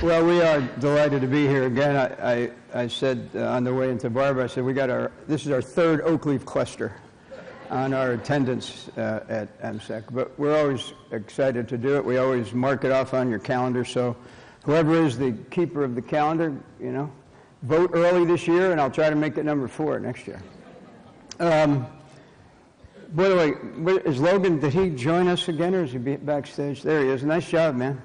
Well, we are delighted to be here again. I said on the way into Barbara, I said this is our third oak leaf cluster on our attendance at MCEC, but we're always excited to do it. We always mark it off on your calendar, so whoever is the keeper of the calendar, vote early this year, and I'll try to make it number 4 next year. By the way, is Logan, did he join us again, or is he backstage? There he is. Nice job, man.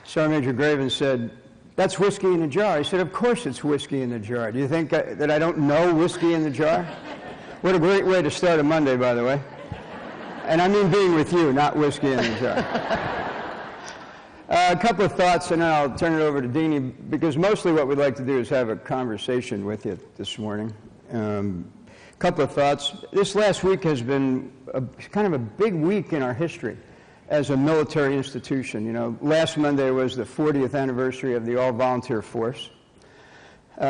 Sergeant Major Graven said, "That's whiskey in a jar." I said, "Of course it's whiskey in the jar. Do you think that I don't know whiskey in the jar?" What a great way to start a Monday, by the way. And I mean being with you, not whiskey in the jar. A couple of thoughts, and then I'll turn it over to Deanie, because mostly what we'd like to do is have a conversation with you this morning. A couple of thoughts. This last week has been kind of a big week in our history as a military institution. Last Monday was the 40th anniversary of the all-volunteer force,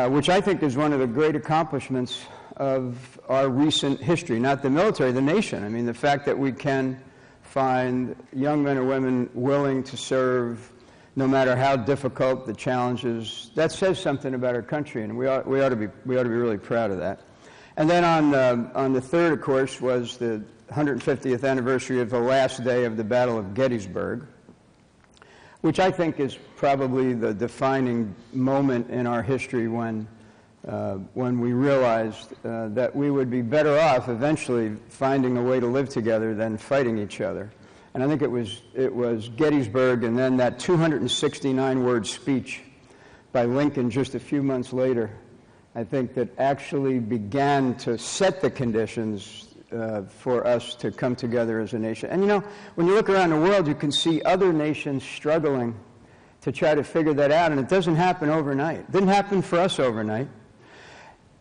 which I think is one of the great accomplishments of our recent history, not the military, the nation. I mean, the fact that we can find young men and women willing to serve no matter how difficult the challenges, that says something about our country, and we ought to be really proud of that. And then on the third, of course, was the 150th anniversary of the last day of the Battle of Gettysburg, which I think is probably the defining moment in our history when we realized that we would be better off eventually finding a way to live together than fighting each other. And I think it was Gettysburg, and then that 269-word speech by Lincoln just a few months later, I think, that actually began to set the conditions for us to come together as a nation. And when you look around the world, you can see other nations struggling to try to figure that out, and it doesn't happen overnight. It didn't happen for us overnight.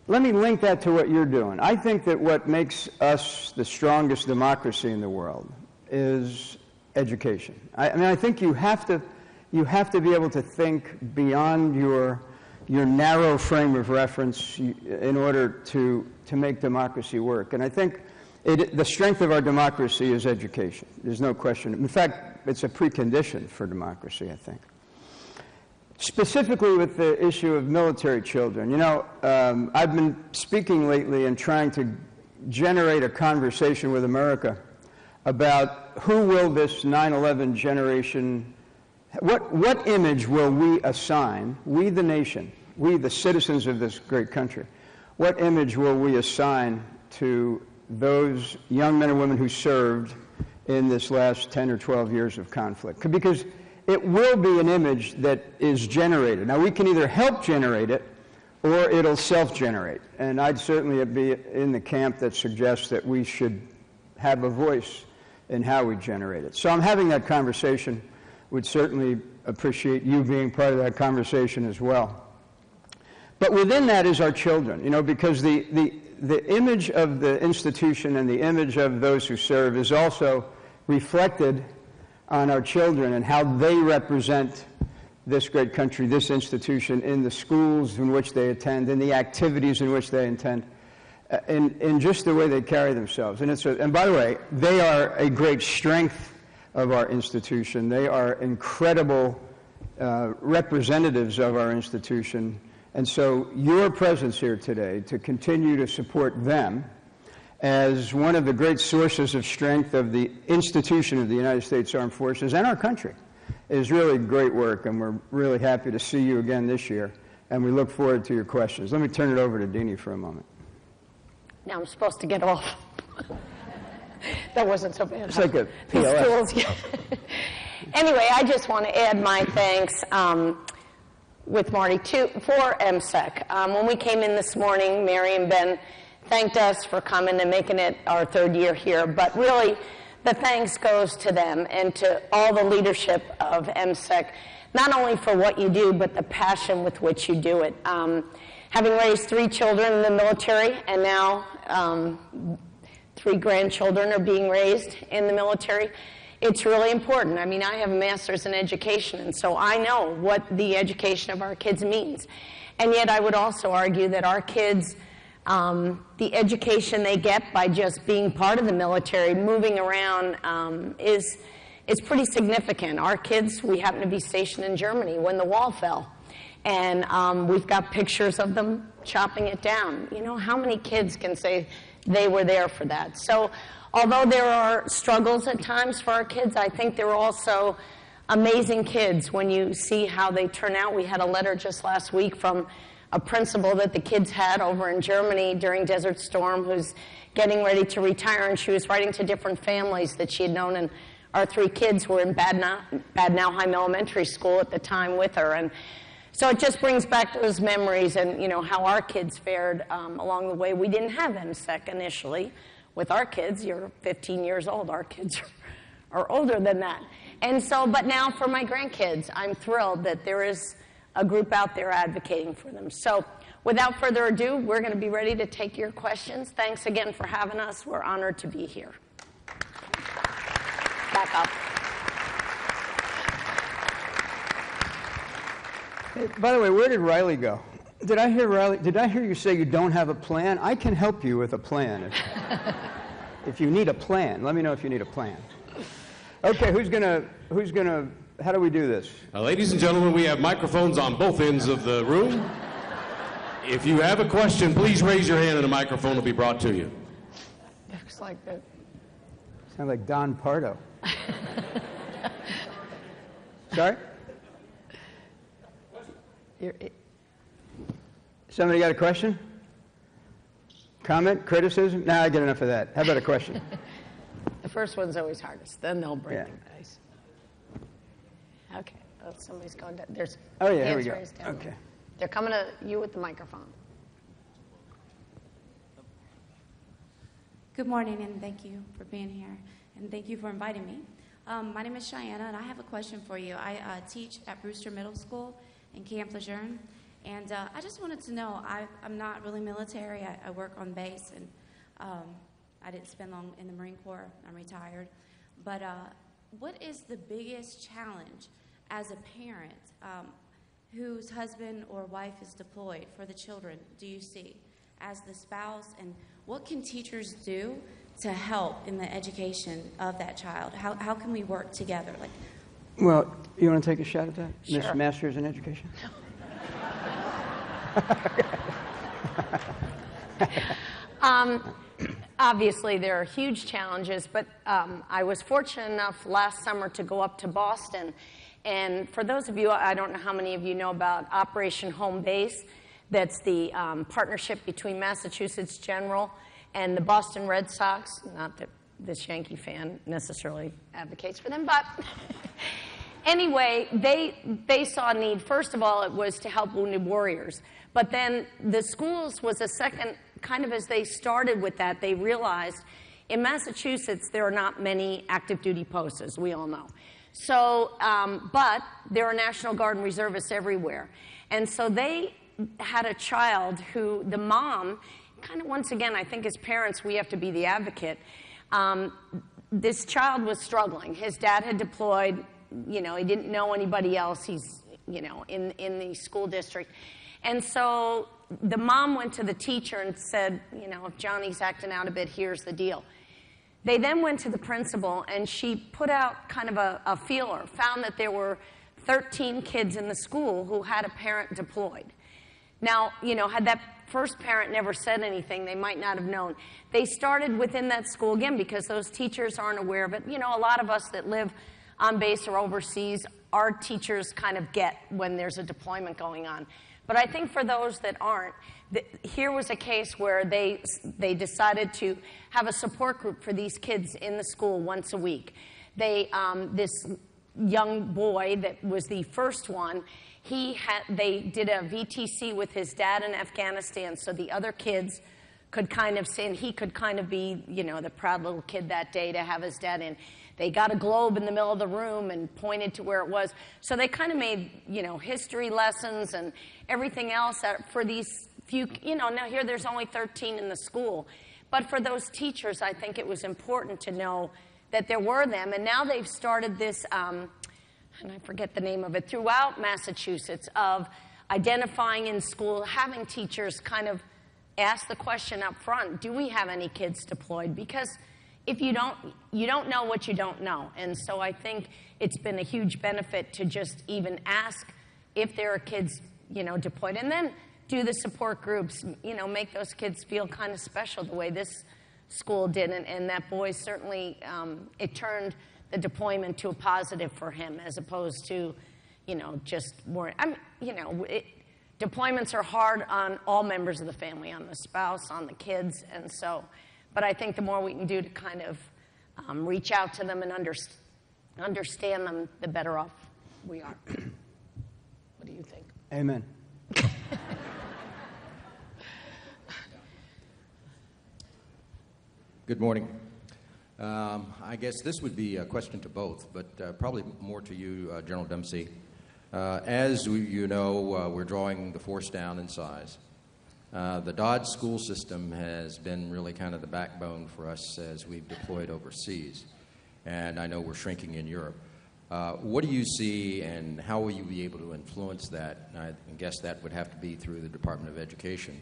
Let me link that to what you're doing. I think that what makes us the strongest democracy in the world is education. I think you have to be able to think beyond your narrow frame of reference in order to make democracy work. And I think the strength of our democracy is education. There's no question. In fact, it's a precondition for democracy, I think. Specifically with the issue of military children, I've been speaking lately and trying to generate a conversation with America about who will this 9/11 generation, what image will we assign, we the nation, we the citizens of this great country, what image will we assign to those young men and women who served in this last 10 or 12 years of conflict? Because it will be an image that is generated. Now, we can either help generate it, or it'll self-generate. And I'd certainly be in the camp that suggests that we should have a voice in how we generate it. So I'm having that conversation. Would certainly appreciate you being part of that conversation as well. But within that is our children, because the image of the institution and the image of those who serve is also reflected on our children and how they represent this great country, this institution, in the schools in which they attend, in the activities in which they attend, in just the way they carry themselves. And by the way, they are a great strength of our institution. They are incredible representatives of our institution. And so your presence here today to continue to support them as one of the great sources of strength of the institution of the United States Armed Forces and our country is really great work, and we're really happy to see you again this year, and we look forward to your questions. Let me turn it over to Deanie for a moment. Now I'm supposed to get off. That wasn't so bad. It's like a PLS. Anyway, I just want to add my thanks with Marty for MCEC. When we came in this morning, Mary and Ben thanked us for coming and making it our third year here, but really the thanks goes to them and to all the leadership of MCEC, not only for what you do, but the passion with which you do it. Having raised 3 children in the military, and now 3 grandchildren are being raised in the military, it's really important. I mean, I have a master's in education, and so I know what the education of our kids means. And yet I would also argue that our kids The education they get by just being part of the military, moving around, is pretty significant. Our kids, we happen to be stationed in Germany when the wall fell. And we've got pictures of them chopping it down. You know, how many kids can say they were there for that? So although there are struggles at times for our kids, I think there are also amazing kids when you see how they turn out. We had a letter just last week from a principal that the kids had over in Germany during Desert Storm who's getting ready to retire, and she was writing to different families that she had known, and our 3 kids were in Bad Nauheim Elementary School at the time with her. And so it just brings back those memories and, you know, how our kids fared along the way. We didn't have MCEC initially. With our kids, you're 15 years old. Our kids are older than that. And so, but now for my grandkids, I'm thrilled that there is a group out there advocating for them. So without further ado, we're going to be ready to take your questions. Thanks again for having us. We're honored to be here. Back up. Hey, by the way, where did Riley go? Did I hear you say you don't have a plan? I can help you with a plan. If you need a plan, let me know if you need a plan. Okay, who's gonna, how do we do this? Ladies and gentlemen, we have microphones on both ends of the room. If you have a question, please raise your hand and a microphone will be brought to you. Looks like that. Sound like Don Pardo. Sorry? Somebody got a question? Comment? Criticism? Nah, I get enough of that. How about a question? The first one's always hardest. Then they'll bring Yeah. the dice. Okay. Oh, somebody's going down. There's Oh, yeah, here we hands go. raised down Okay. there. They're coming to you with the microphone. Good morning, and thank you for being here, and thank you for inviting me. My name is Cheyenne, and I have a question for you. I teach at Brewster Middle School in Camp Lejeune, and I just wanted to know, I'm not really military. I work on base, and I didn't spend long in the Marine Corps. I'm retired. But what is the biggest challenge as a parent whose husband or wife is deployed for the children, do you see, as the spouse? And what can teachers do to help in the education of that child? How can we work together? Well, you want to take a shot at that? Sure. Miss Masters in Education? Obviously, there are huge challenges, but I was fortunate enough last summer to go up to Boston. And for those of you, I don't know how many of you know about Operation Home Base. That's the partnership between Massachusetts General and the Boston Red Sox. Not that this Yankee fan necessarily advocates for them, but anyway, they saw a need. First of all, it was to help wounded warriors. But then the schools was a second, kind of as they started with that, they realized in Massachusetts there are not many active duty posts, as we all know. So, but there are National Guard and reservists everywhere. And so they had a child who, the mom, kind of once again, I think as parents we have to be the advocate. This child was struggling. His dad had deployed, you know, he didn't know anybody else. He's, you know, in the school district. And so the mom went to the teacher and said, you know, if Johnny's acting out a bit, here's the deal. They then went to the principal, and she put out kind of a feeler, found that there were 13 kids in the school who had a parent deployed. Now, you know, had that first parent never said anything, they might not have known. They started within that school, again, because those teachers aren't aware of it. You know, a lot of us that live on base or overseas, our teachers kind of get when there's a deployment going on. But I think for those that aren't, here was a case where they decided to have a support group for these kids in the school once a week. This young boy that was the first one, they did a VTC with his dad in Afghanistan, so the other kids could kind of say, and he could kind of be, you know, the proud little kid that day to have his dad in. They got a globe in the middle of the room and pointed to where it was. So they kind of made, you know, history lessons and everything else for these few, you know, now here there's only 13 in the school. But for those teachers, I think it was important to know that there were them. And now they've started this, and I forget the name of it, throughout Massachusetts, of identifying in school, having teachers kind of ask the question up front, do we have any kids deployed? Because if you don't know what you don't know. And so I think it's been a huge benefit to just even ask if there are kids, deployed. And then do the support groups, make those kids feel kind of special the way this school did. And that boy certainly, it turned the deployment to a positive for him as opposed to, just more, deployments are hard on all members of the family, on the spouse, on the kids. And so, but I think the more we can do to kind of reach out to them and understand them, the better off we are. What do you think? Amen. Good morning. I guess this would be a question to both, but probably more to you, General Dempsey. As we're drawing the force down in size. The Dodge school system has been really kind of the backbone for us as we've deployed overseas, and I know we're shrinking in Europe. What do you see, and how will you be able to influence that? I guess that would have to be through the Department of Education,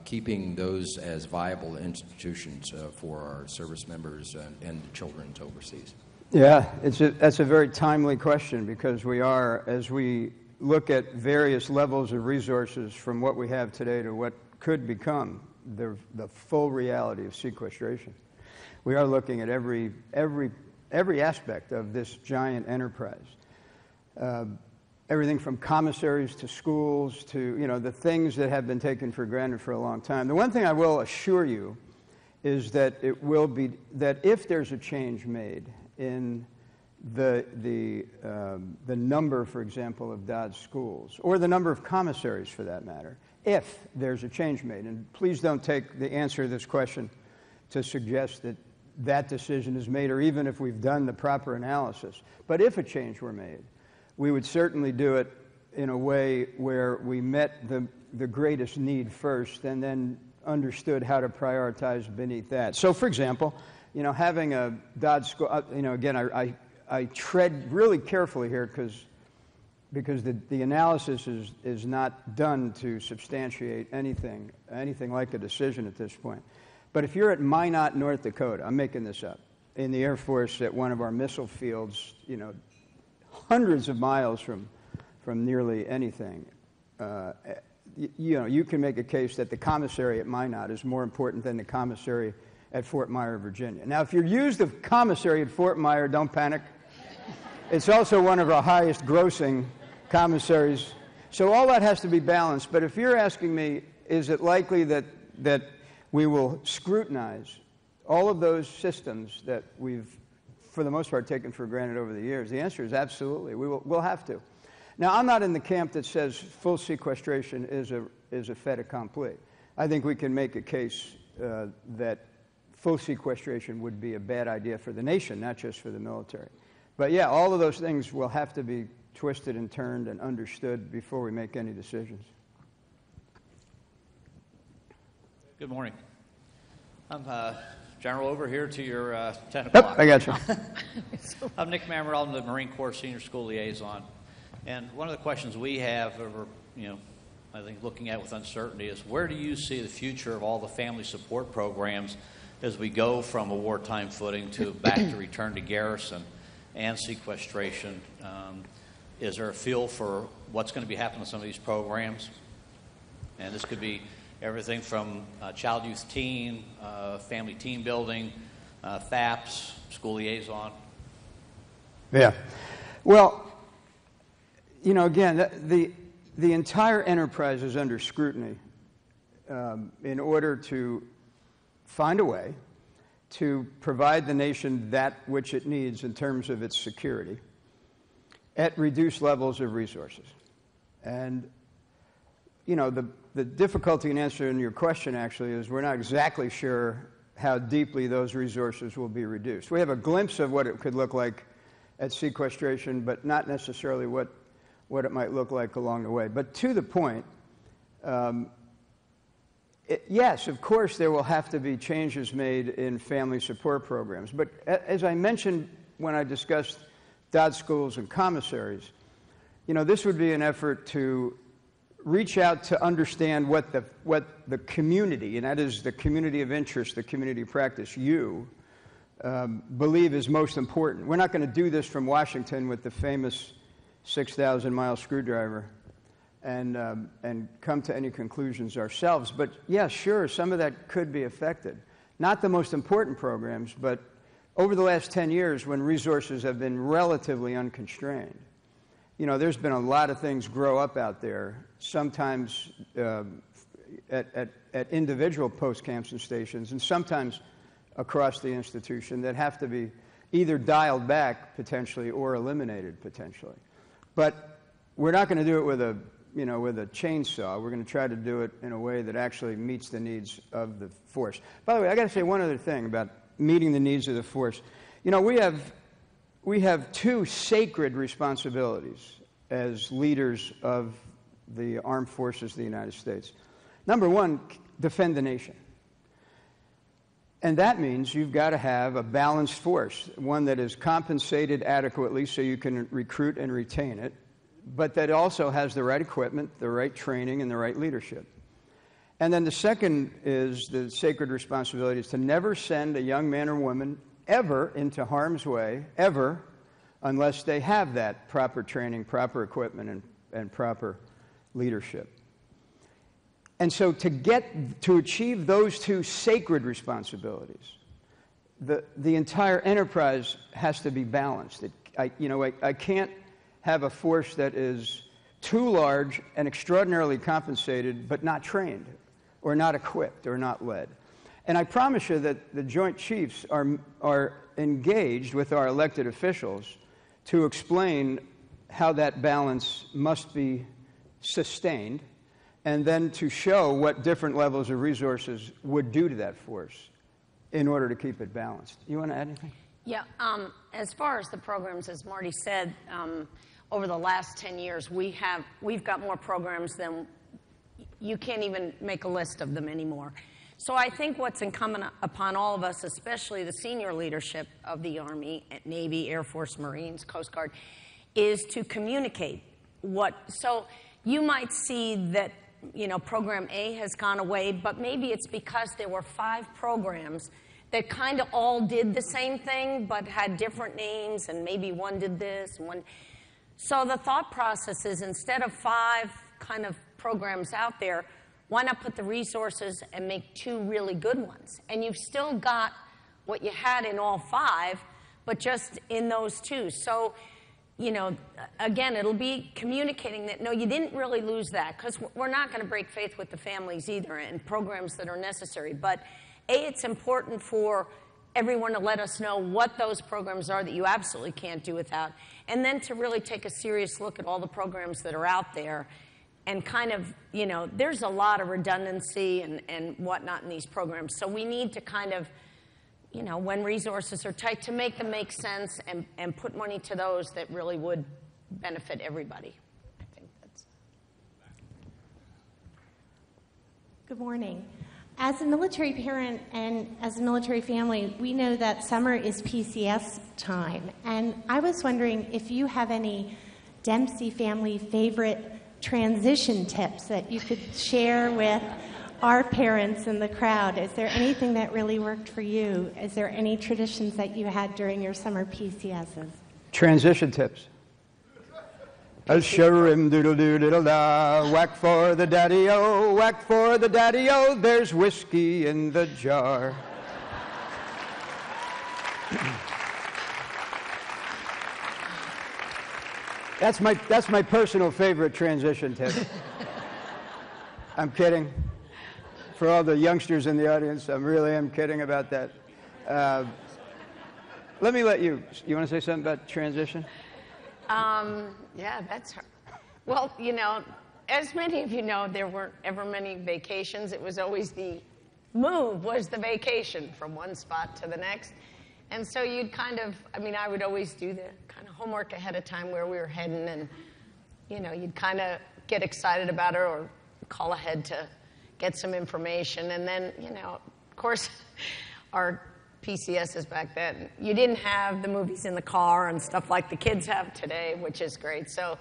keeping those as viable institutions for our service members and the children overseas. Yeah, that's a very timely question because as we look at various levels of resources from what we have today to what could become the full reality of sequestration. We are looking at every aspect of this giant enterprise. Everything from commissaries to schools to, the things that have been taken for granted for a long time. The one thing I will assure you is that that if there's a change made in the number, for example, of Dodge schools, or the number of commissaries for that matter, if there's a change made, and please don't take the answer to this question to suggest that that decision is made, or even if we've done the proper analysis, but if a change were made, we would certainly do it in a way where we met the greatest need first and then understood how to prioritize beneath that. So, for example, having a Dodge school, again, I tread really carefully here because the analysis is not done to substantiate anything like a decision at this point. But if you're at Minot, North Dakota, I'm making this up, in the Air Force at one of our missile fields, hundreds of miles from nearly anything, you can make a case that the commissary at Minot is more important than the commissary at Fort Myer, Virginia. Now, if you're used the commissary at Fort Myer, don't panic. It's also one of our highest grossing commissaries. So all that has to be balanced. But if you're asking me, is it likely that we will scrutinize all of those systems that we've, for the most part, taken for granted over the years? The answer is absolutely. We'll have to. Now, I'm not in the camp that says full sequestration is a fait accompli. I think we can make a case that full sequestration would be a bad idea for the nation, not just for the military. But yeah, all of those things will have to be twisted and turned and understood before we make any decisions. Good morning. I'm General over here to your 10 o'clock. Yep, I got you. I'm Nick Mamerell, I'm the Marine Corps Senior School Liaison. And one of the questions we have over, I think looking at with uncertainty is where do you see the future of all the family support programs as we go from a wartime footing to back to return to garrison and sequestration? Is there a feel for what's going to be happening with some of these programs? And this could be everything from child, youth, teen, family team building, FAPS, school liaison. Yeah. Well, again, the entire enterprise is under scrutiny in order to find a way to provide the nation that which it needs in terms of its security at reduced levels of resources. And, the difficulty in answering your question actually is we're not exactly sure how deeply those resources will be reduced. We have a glimpse of what it could look like at sequestration, but not necessarily what it might look like along the way. But to the point, yes, of course, there will have to be changes made in family support programs. But as I mentioned when I discussed Dodge schools and commissaries, this would be an effort to reach out to understand what the community, and that is the community of interest, the community of practice, believe is most important. We're not going to do this from Washington with the famous 6,000-mile screwdriver and come to any conclusions ourselves. But yeah, sure, some of that could be affected. Not the most important programs, but over the last 10 years when resources have been relatively unconstrained, there's been a lot of things grow up out there, sometimes at individual post-camps and stations, and sometimes across the institution that have to be either dialed back potentially or eliminated potentially. But we're not going to do it with a chainsaw. We're going to try to do it in a way that actually meets the needs of the force. By the way, I got to say one other thing about meeting the needs of the force. We have two sacred responsibilities as leaders of the armed forces of the United States. Number one, defend the nation. And that means you've got to have a balanced force, one that is compensated adequately so you can recruit and retain it, but that also has the right equipment, the right training, and the right leadership. And then the second is the sacred responsibility is to never send a young man or woman ever into harm's way, ever, unless they have that proper training, proper equipment, and proper leadership. And so to achieve those two sacred responsibilities, the entire enterprise has to be balanced. I can't have a force that is too large and extraordinarily compensated but not trained or not equipped or not led. And I promise you that the Joint Chiefs are engaged with our elected officials to explain how that balance must be sustained, and then to show what different levels of resources would do to that force in order to keep it balanced. You want to add anything? Yeah, as far as the programs, as Marty said, over the last 10 years, we've got more programs than you can't even make a list of them anymore. So I think what's incumbent upon all of us, especially the senior leadership of the Army, Navy, Air Force, Marines, Coast Guard, is to communicate so you might see that Program A has gone away, but maybe it's because there were 5 programs that kind of all did the same thing but had different names, and maybe one did this and one. So the thought process is, instead of 5 kind of programs out there, why not put the resources and make 2 really good ones? And you've still got what you had in all 5, but just in those 2. So, again, it'll be communicating that, no, you didn't really lose that, because we're not going to break faith with the families either and programs that are necessary. But, it's important for everyone to let us know what those programs are that you absolutely can't do without, and then to really take a serious look at all the programs that are out there and kind of, there's a lot of redundancy and whatnot in these programs. So we need to kind of, when resources are tight, to make them make sense and put money to those that really would benefit everybody. I think that's. Good morning. As a military parent and as a military family, we know that summer is PCS time. And I was wondering if you have any Dempsey family favorite transition tips that you could share with our parents in the crowd. Is there anything that really worked for you? Is there any traditions that you had during your summer PCSs? Transition tips. A sharim doodle doo diddle da, whack for the daddy-o, whack for the daddy-o, there's whiskey in the jar. That's my personal favorite transition tip. I'm kidding. For all the youngsters in the audience, I really am kidding about that. Let me let you want to say something about transition? Yeah, that's her. Well, as many of you know, there weren't ever many vacations. It was always the move was the vacation from one spot to the next. And so you'd I would always do the kind of homework ahead of time where we were heading, and, you'd kind of get excited about it or call ahead to get some information. And then, of course, our PCSs back then, you didn't have the movies in the car and stuff like the kids have today, which is great. So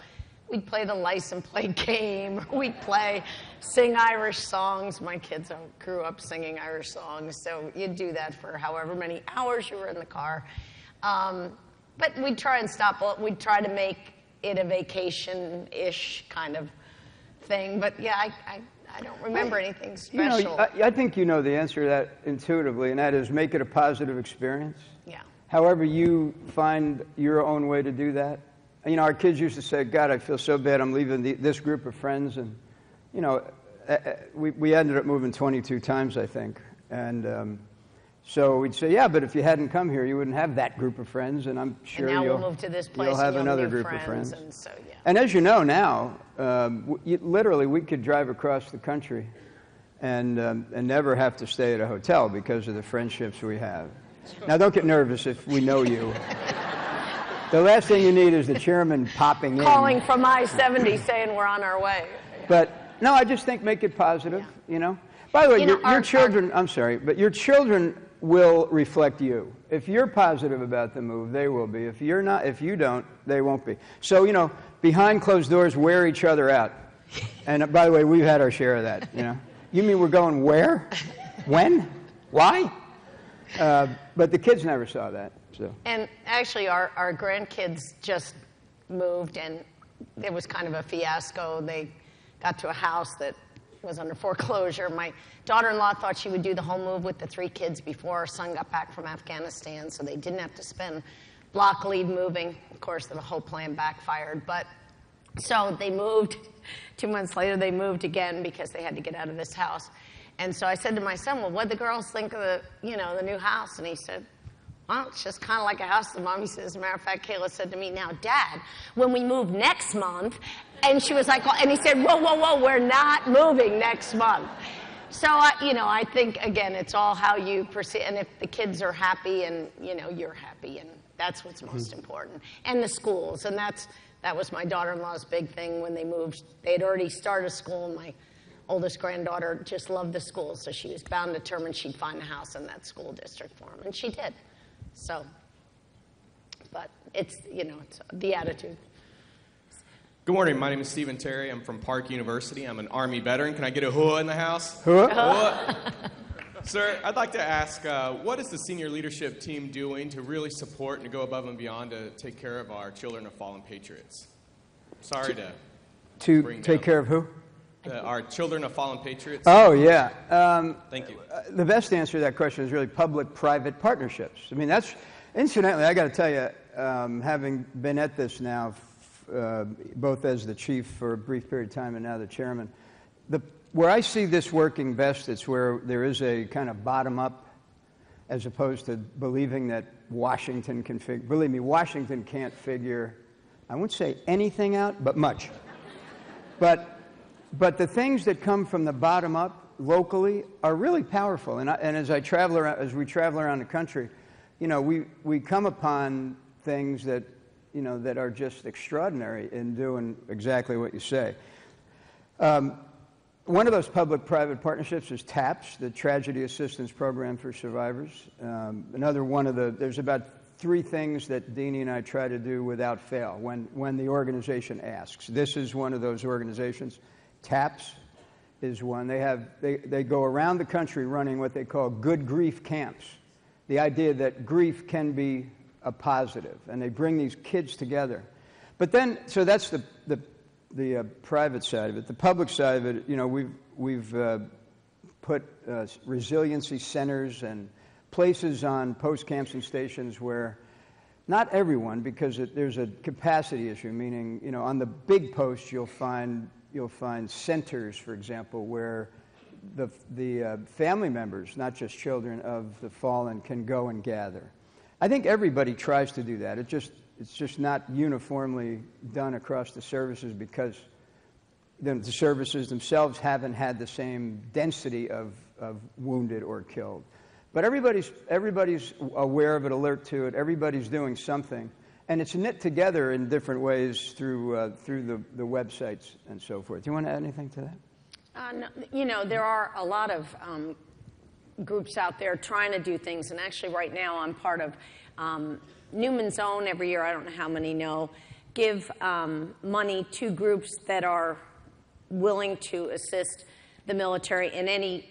we'd play the license plate game. We'd sing Irish songs. My kids grew up singing Irish songs, so you'd do that for however many hours you were in the car. But we'd try and stop. We'd try to make it a vacation-ish kind of thing. But yeah, I don't remember anything special. You know, I think you know the answer to that intuitively, and that is make it a positive experience. Yeah. However you find your own way to do that. You know, our kids used to say, God, I feel so bad I'm leaving this group of friends. And, you know, we ended up moving 22 times, I think. And so we'd say, yeah, but if you hadn't come here, you wouldn't have that group of friends. And I'm sure and now we'll move to this place you'll have and another new group of friends. And, so, yeah. And as you know now, literally we could drive across the country and never have to stay at a hotel because of the friendships we have. Now, don't get nervous if we know you. The last thing you need is the chairman popping in. Calling from I-70 saying we're on our way. But, no, I just think make it positive, you know. By the way, your children, I'm sorry, but your children will reflect you. If you're positive about the move, they will be. If you're not, if you don't, they won't be. So, you know, behind closed doors, wear each other out. And by the way, we've had our share of that, you know. You mean we're going where? When? Why? But the kids never saw that. So. And actually, our grandkids just moved, and it was kind of a fiasco. They got to a house that was under foreclosure. My daughter-in-law thought she would do the whole move with the 3 kids before our son got back from Afghanistan, so they didn't have to spend block lead moving. Of course, the whole plan backfired. But so they moved. 2 months later, they moved again because they had to get out of this house. And so I said to my son, well, what'd the girls think of the new house? And he said, well, it's just kind of like a house. The mommy says, as a matter of fact, Kayla said to me, now, Dad, when we move next month, and she was like, well, and he said, whoa, we're not moving next month. So, I think, again, it's all how you perceive, and if the kids are happy and, you're happy, and that's what's most important. And the schools, and that was my daughter-in-law's big thing when they moved. They had already started school, and my oldest granddaughter just loved the school, so she was bound and determined she'd find a house in that school district for him, and she did. So, but it's the attitude. Good morning. My name is Stephen Terry. I'm from Park University. I'm an Army veteran. Can I get a hua in the house? Hua? Sir, I'd like to ask, what is the senior leadership team doing to really support and go above and beyond to take care of our children of fallen patriots? Sorry to take care of who? Our children of fallen patriots. Oh, yeah. Thank you. The best answer to that question is really public-private partnerships. I mean, incidentally, I got to tell you, having been at this now, both as the chief for a brief period of time and now the chairman, where I see this working best, it's where there is a kind of bottom-up as opposed to believing that Washington can figure. Believe me, Washington can't figure, I won't say anything out, but much. But the things that come from the bottom up locally are really powerful. And as we travel around the country, we come upon things that that are just extraordinary in doing exactly what you say. One of those public-private partnerships is TAPS, the Tragedy Assistance Program for Survivors. Another one there's about 3 things that Deanie and I try to do without fail when the organization asks. This is one of those organizations. TAPS is one. They go around the country running what they call good grief camps. The idea that grief can be a positive, and they bring these kids together. But then, so that's the private side of it. The public side of it, we've put resiliency centers and places on post-Campson stations where not everyone, because there's a capacity issue, meaning, on the big posts you'll find centers, for example, where the family members, not just children of the fallen, can go and gather. I think everybody tries to do that. It's just not uniformly done across the services because the services themselves haven't had the same density of wounded or killed. But everybody's aware of it, alert to it. Everybody's doing something. And it's knit together in different ways through the websites and so forth. Do you want to add anything to that? No, there are a lot of groups out there trying to do things. And actually right now I'm part of Newman's Own every year. I don't know how many know. give money to groups that are willing to assist the military in any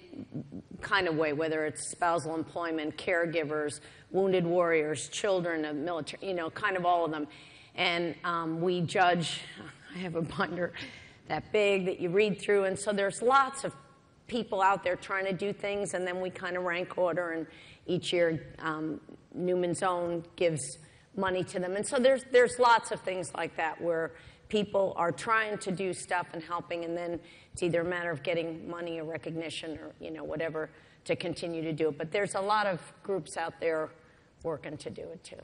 kind of way, whether it's spousal employment, caregivers, wounded warriors, children of military, kind of all of them. And we judge, I have a binder that big that you read through, and so there's lots of people out there trying to do things, and then we kind of rank order, and each year Newman's Own gives money to them. And so there's lots of things like that where people are trying to do stuff and helping, and then it's either a matter of getting money or recognition or whatever to continue to do it. But there's a lot of groups out there working to do it too.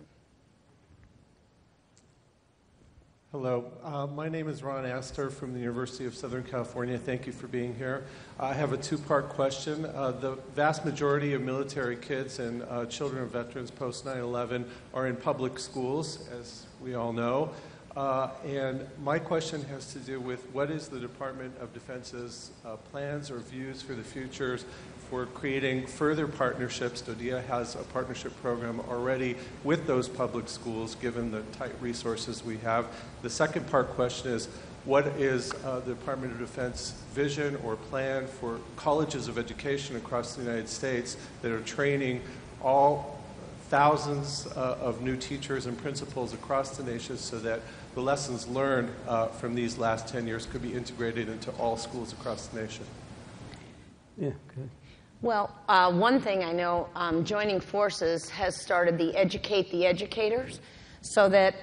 Hello, my name is Ron Astor from the University of Southern California. Thank you for being here. I have a two-part question. The vast majority of military kids and children of veterans post 9/11 are in public schools, as we all know. And my question has to do with what is the Department of Defense's plans or views for the futures for creating further partnerships. DoDEA has a partnership program already with those public schools, given the tight resources we have. The second part question is, what is the Department of Defense vision or plan for colleges of education across the United States that are training all thousands of new teachers and principals across the nation so that the lessons learned from these last 10 years could be integrated into all schools across the nation? Yeah, good. Well, one thing I know, Joining Forces has started the Educate the Educators, so that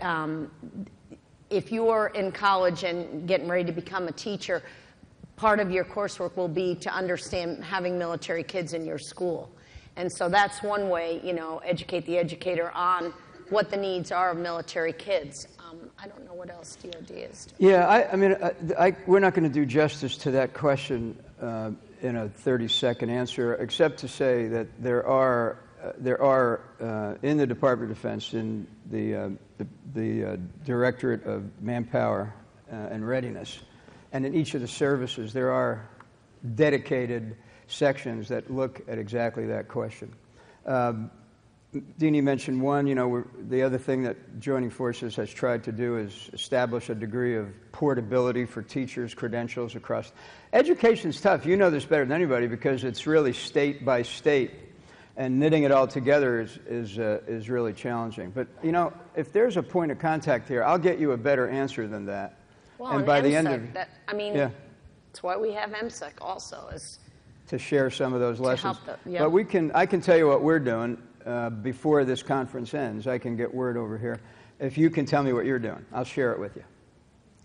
if you're in college and getting ready to become a teacher, part of your coursework will be to understand having military kids in your school. And so that's one way, educate the educator on what the needs are of military kids. I don't know what else DOD is doing. Yeah, we're not going to do justice to that question in a 30-second answer, except to say that there are in the Department of Defense, in the Directorate of Manpower and Readiness, and in each of the services, there are dedicated sections that look at exactly that question. Deanie mentioned one. The other thing that Joining Forces has tried to do is establish a degree of portability for teachers' credentials across. Education's tough. You know this better than anybody because it's really state by state, and knitting it all together is really challenging. But if there's a point of contact here, I'll get you a better answer than that. Well, and by the end of that's why we have MCEC also, is to share some of those lessons. But I can tell you what we're doing. Before this conference ends, I can get word over here. If you can tell me what you're doing, I'll share it with you.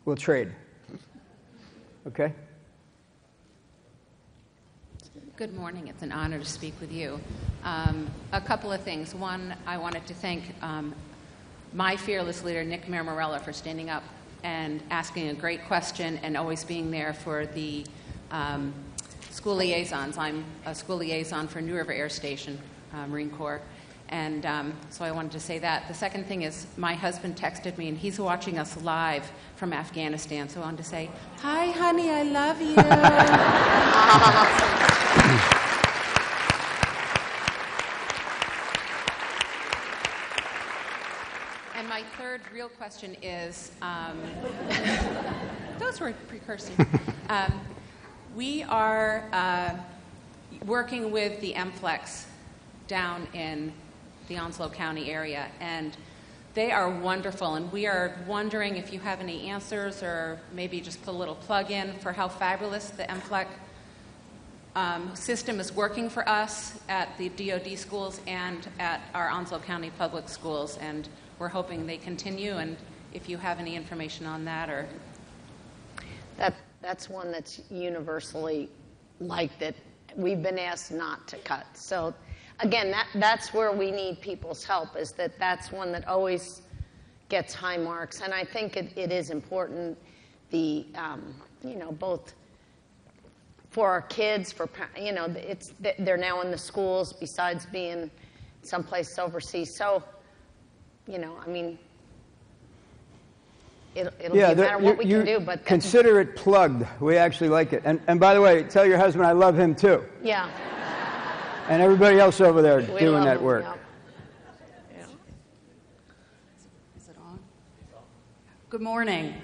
We'll trade. Okay? Good morning. It's an honor to speak with you. A couple of things. One, I wanted to thank my fearless leader, Nick Marmarella, for standing up and asking a great question and always being there for the school liaisons. I'm a school liaison for New River Air Station, Marine Corps. And so I wanted to say that. The second thing is my husband texted me, and he's watching us live from Afghanistan. So I wanted to say, hi, honey, I love you. And my third real question is, those were precursors. We are working with the MFLEX down in the Onslow County area, and they are wonderful, and we are wondering if you have any answers or maybe just put a little plug in for how fabulous the MFLEX system is working for us at the DoD schools and at our Onslow County public schools, and we're hoping they continue, and if you have any information on that. Or that's one that's universally liked, that we've been asked not to cut. So again, that's where we need people's help, is that's one that always gets high marks. And I think it is important, both for our kids, they're now in the schools besides being someplace overseas. So, it'll be a matter of what we can do. But consider it plugged. We actually like it. And by the way, tell your husband I love him too. Yeah. And everybody else over there doing that work. Yeah. Is it on? Good morning.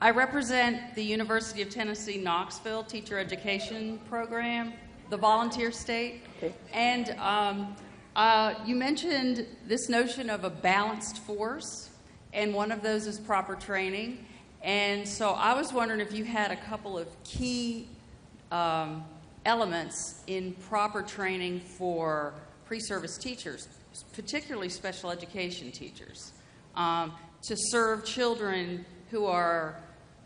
I represent the University of Tennessee Knoxville Teacher Education Program, the volunteer state. Okay. And you mentioned this notion of a balanced force, and one of those is proper training. And so I was wondering if you had a couple of key elements in proper training for pre-service teachers, particularly special education teachers, to serve children who are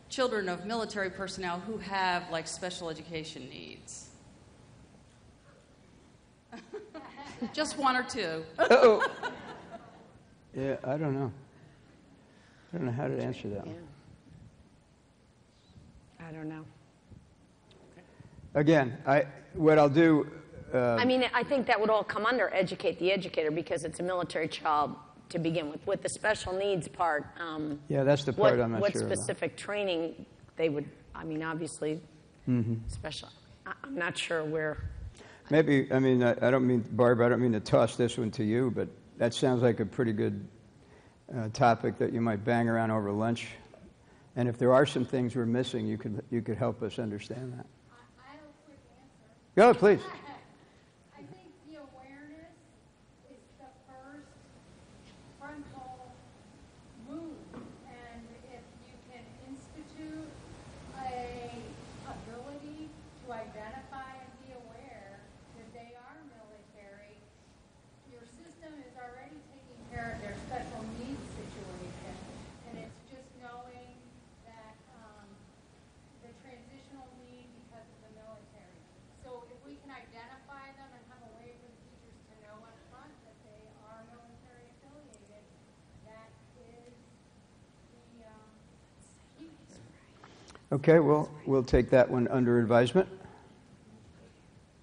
children of military personnel who have like special education needs. Just one or two. Uh-oh. Yeah, I don't know. I don't know how to answer that one. I don't know. Again, what I'll do... I mean, I think that would all come under educate the educator because it's a military child to begin with. With the special needs part, yeah, that's the part I'm not what sure specific training they would, I mean, obviously, special. I'm not sure where. Maybe, I mean, I don't mean, Barb, I don't mean to toss this one to you, but that sounds like a pretty good topic that you might bang around over lunch. And if there are some things we're missing, you could help us understand that. I have a quick answer. Go, please. I think the awareness is the first frontal move, and if you can institute a ability to identify and be aware that they are military, your system is already taking care of their special needs situation, and it's just knowing that the transitional need because of the military. So if we can identify them and have a way for the teachers to know up front that they are military affiliated, that is the key. Okay, well, we'll take that one under advisement.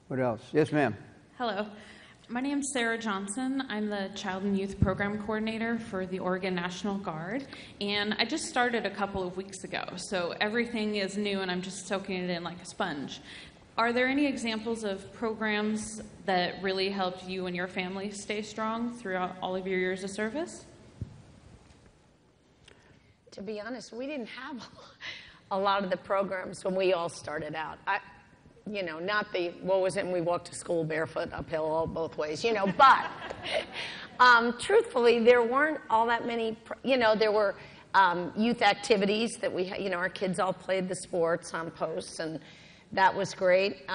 What else? Yes, ma'am. Hello. My name's Sarah Johnson. I'm the Child and Youth Program Coordinator for the Oregon National Guard, and I just started a couple of weeks ago, so everything is new and I'm just soaking it in like a sponge. Are there any examples of programs that really helped you and your family stay strong throughout all of your years of service? To be honest, we didn't have a lot of the programs when we all started out. Not the, what was it, and we walked to school barefoot uphill all both ways, but truthfully, there weren't all that many, there were youth activities that we, our kids all played the sports on posts, and that was great.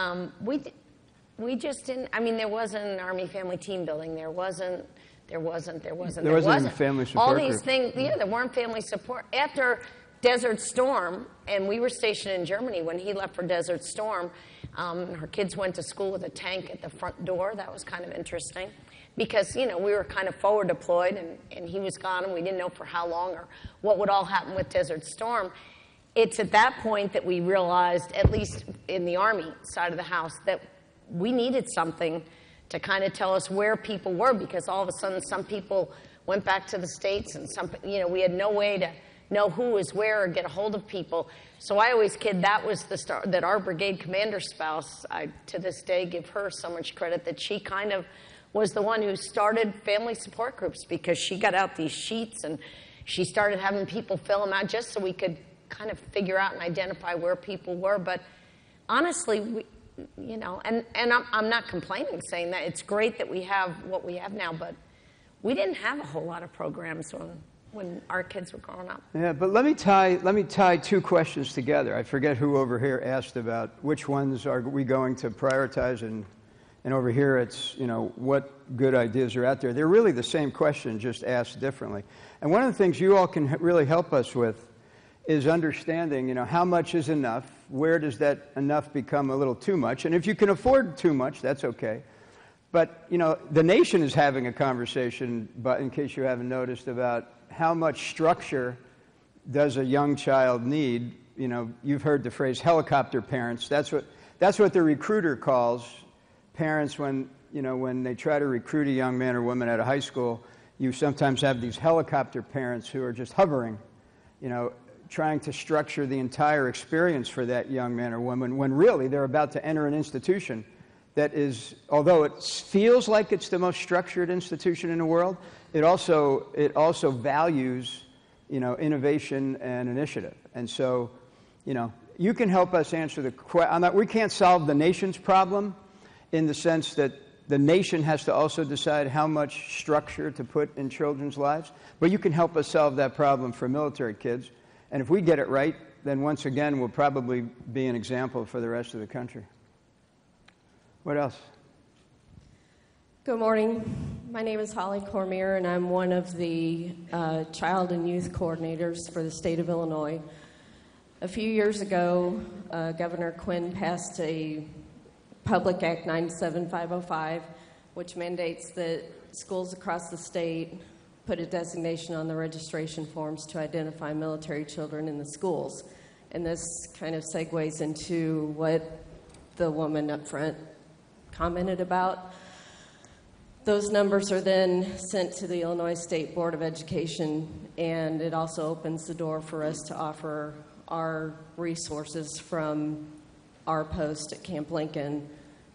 We just didn't, there wasn't an Army family team building, there wasn't even family support all these groups. things, there weren't family support. After Desert Storm, and we were stationed in Germany when he left for Desert Storm, her kids went to school with a tank at the front door. That was kind of interesting because, we were kind of forward deployed and he was gone and we didn't know for how long or what would all happen with Desert Storm. It's at that point that we realized, at least in the Army side of the house, that we needed something to kind of tell us where people were because all of a sudden some people went back to the States and some, we had no way to know who was where or get a hold of people. So I always kid that was the start, that our brigade commander spouse, I to this day give her so much credit that she kind of was the one who started family support groups because she got out these sheets and she started having people fill them out just so we could kind of figure out and identify where people were. But honestly, and I'm not complaining saying that. It's great that we have what we have now, but we didn't have a whole lot of programs when our kids were growing up. Yeah, but let me tie two questions together. I forget who over here asked about which ones are we going to prioritize, and over here it's, what good ideas are out there. They're really the same question, just asked differently. And one of the things you all can really help us with is understanding, how much is enough, where does that enough become a little too much, and if you can afford too much, that's okay. But, the nation is having a conversation, but in case you haven't noticed, about how much structure does a young child need. You've heard the phrase helicopter parents. That's what the recruiter calls parents when they try to recruit a young man or woman out of high school. You sometimes have these helicopter parents who are just hovering, trying to structure the entire experience for that young man or woman when really they're about to enter an institution that is, although it feels like it's the most structured institution in the world, it also values innovation and initiative. And so, you can help us answer the question. We can't solve the nation's problem in the sense that the nation has to also decide how much structure to put in children's lives, but you can help us solve that problem for military kids. And if we get it right, then once again, we'll probably be an example for the rest of the country. What else? Good morning. My name is Holly Cormier, and I'm one of the child and youth coordinators for the state of Illinois. A few years ago, Governor Quinn passed a Public Act 97505, which mandates that schools across the state put a designation on the registration forms to identify military children in the schools. And this kind of segues into what the woman up front commented about. Those numbers are then sent to the Illinois State Board of Education, and it also opens the door for us to offer our resources from our post at Camp Lincoln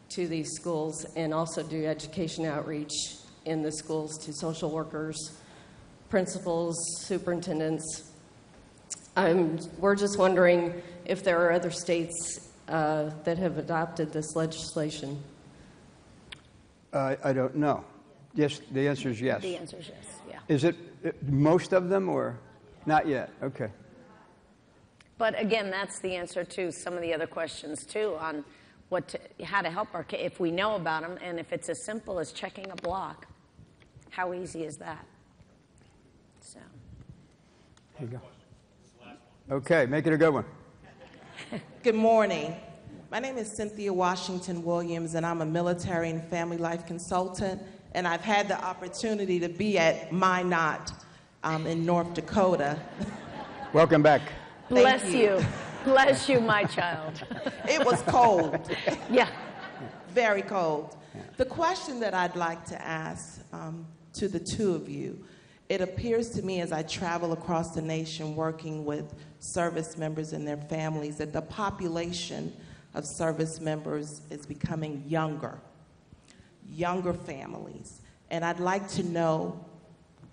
to these schools, and also do education outreach in the schools to social workers, principals, superintendents. We're just wondering if there are other states that have adopted this legislation. I don't know. Yes, the answer is yes. The answer is yes, yeah. Is it most of them or not yet? Okay. But again, that's the answer to some of the other questions too on how to help our kids if we know about them, and if it's as simple as checking a block. How easy is that? So. Here you go. Okay, make it a good one. Good morning. My name is Cynthia Washington Williams, and I'm a military and family life consultant, and I've had the opportunity to be at Minot in North Dakota. Welcome back. Bless you. Bless you, my child. It was cold. Yeah. Very cold. The question that I'd like to ask to the two of you, it appears to me as I travel across the nation working with service members and their families that the population of service members is becoming younger families. And I'd like to know,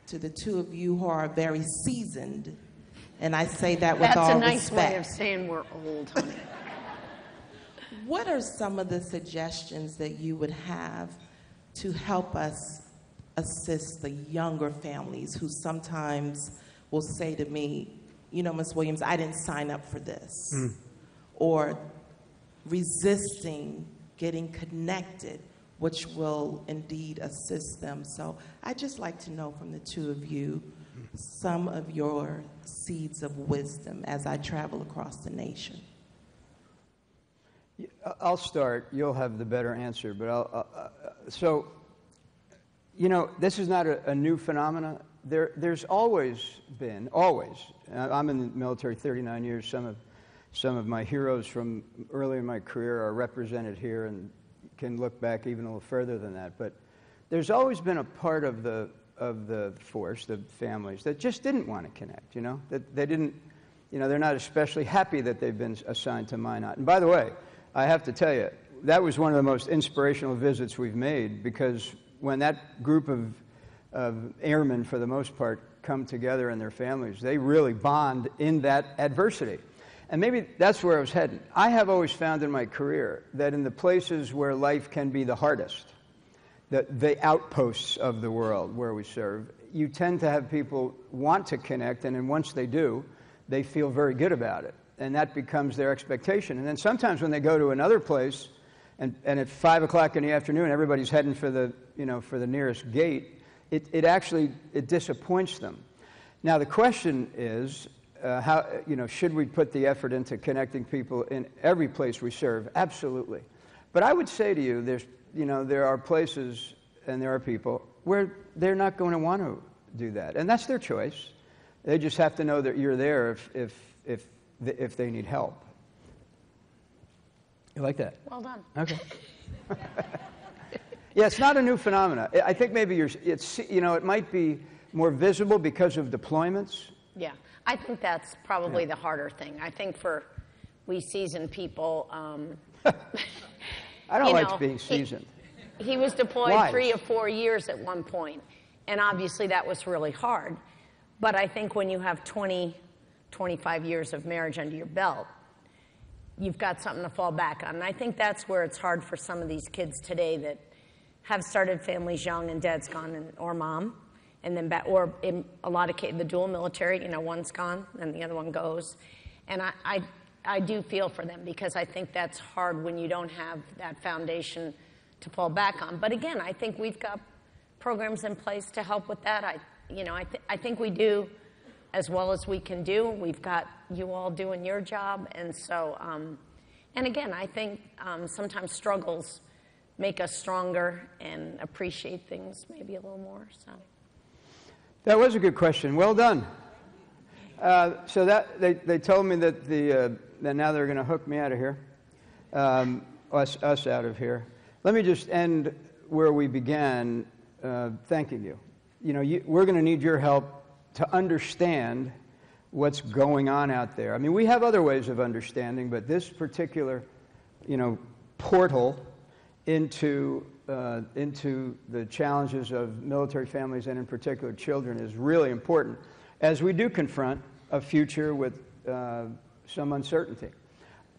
to the two of you who are very seasoned, and I say that with all respect. That's a nice way of saying we're old, honey. What are some of the suggestions that you would have to help us assist the younger families who sometimes will say to me, Ms. Williams, I didn't sign up for this. Or resisting getting connected, which will indeed assist them. So I'd just like to know from the two of you some of your seeds of wisdom as I travel across the nation. I'll start. You'll have the better answer. But this is not a new phenomena. There's always been. I'm in the military 39 years. Some of my heroes from early in my career are represented here and can look back even a little further than that. But there's always been a part of the force, the families, that just didn't want to connect, that they didn't, they're not especially happy that they've been assigned to Minot. And by the way, I have to tell you, that was one of the most inspirational visits we've made, because when that group of airmen, for the most part, come together and their families, they really bond in that adversity. And maybe that's where I was heading. I have always found in my career that in the places where life can be the hardest, the outposts of the world where we serve, you tend to have people want to connect, and then once they do, they feel very good about it. And that becomes their expectation. And then sometimes when they go to another place, and at 5 o'clock in the afternoon, everybody's heading for the nearest gate, it actually disappoints them. Now the question is, how should we put the effort into connecting people in every place we serve? Absolutely. But I would say to you, there are places and there are people where they're not going to want to do that, and that's their choice. They just have to know that you're there if they need help. You like that? Well done. Okay. Yeah, it's not a new phenomenon. I think maybe it might be more visible because of deployments. Yeah, I think that's probably the harder thing. I think for we seasoned people. I don't like being seasoned. He was deployed Why? 3 or 4 years at one point, and obviously that was really hard. But I think when you have 20, 25 years of marriage under your belt, you've got something to fall back on. And I think that's where it's hard for some of these kids today that have started families young and dad's gone, or mom, and then back, or in a lot of cases, the dual military, one's gone and the other one goes. And I do feel for them, because I think that's hard when you don't have that foundation to fall back on. But again, I think we've got programs in place to help with that. I think we do as well as we can do. We've got you all doing your job. And so, and again, I think sometimes struggles make us stronger and appreciate things maybe a little more. So that was a good question. Well done. So that they told me that that now they're going to hook me out of here, us out of here. Let me just end where we began, thanking you. We're going to need your help to understand what's going on out there. I mean, we have other ways of understanding, but this particular, portal into the challenges of military families, and in particular children, is really important as we do confront a future with some uncertainty.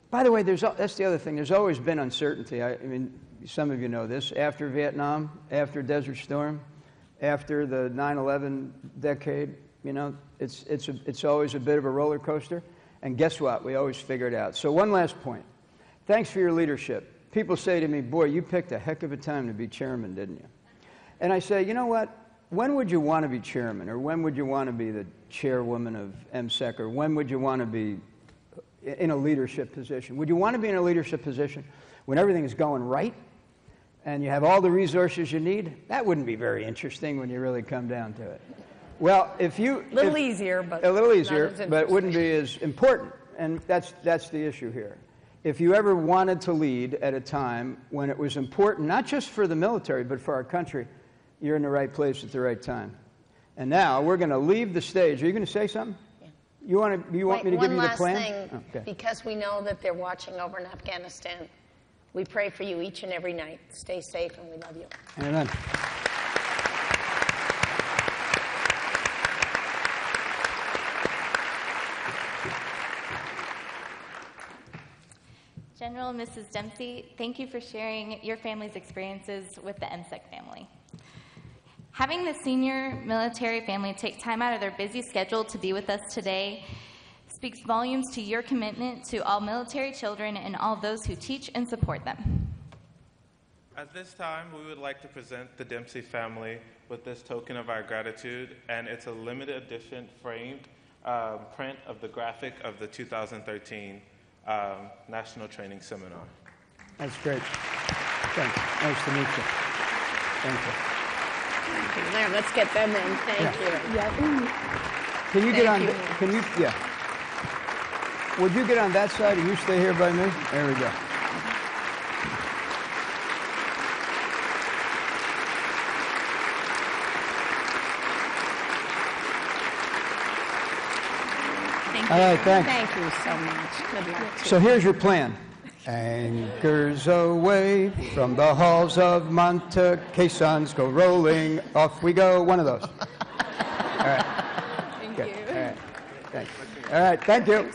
By the way, that's the other thing. There's always been uncertainty. I mean, some of you know this. After Vietnam, after Desert Storm, after the 9/11 decade, it's always a bit of a roller coaster. And guess what? We always figure it out. So one last point. Thanks for your leadership. People say to me, boy, you picked a heck of a time to be chairman, didn't you? And I say, you know what? When would you want to be chairman? Or when would you want to be the chairwoman of MCEC? Or when would you want to be in a leadership position? Would you want to be in a leadership position when everything is going right and you have all the resources you need? That wouldn't be very interesting when you really come down to it. Well, a little easier, but it wouldn't be as important. And that's the issue here. If you ever wanted to lead at a time when it was important, not just for the military, but for our country, you're in the right place at the right time. And now we're going to leave the stage. Are you going to say something? Yeah. You want me to give you the plan? One last thing, okay. Because we know that they're watching over in Afghanistan. We pray for you each and every night. Stay safe, and we love you. Amen. General Mrs. Dempsey, thank you for sharing your family's experiences with the MCEC family. Having the senior military family take time out of their busy schedule to be with us today speaks volumes to your commitment to all military children and all those who teach and support them. At this time, we would like to present the Dempsey family with this token of our gratitude, and it's a limited edition framed print of the graphic of the 2013 National Training Seminar. That's great. Thanks. Nice to meet you. Thank you. There, let's get them in. Thank you. Yeah. Can you get on? Can you? Yeah. Would you get on that side, or you stay here by me? There we go. All right, thanks. Thank you so much. Good luck. So here's your plan. Anchors away from the halls of Monte, caissons go rolling, off we go. One of those. All right. Thank Good. you. All right. Thanks. All right, thank you.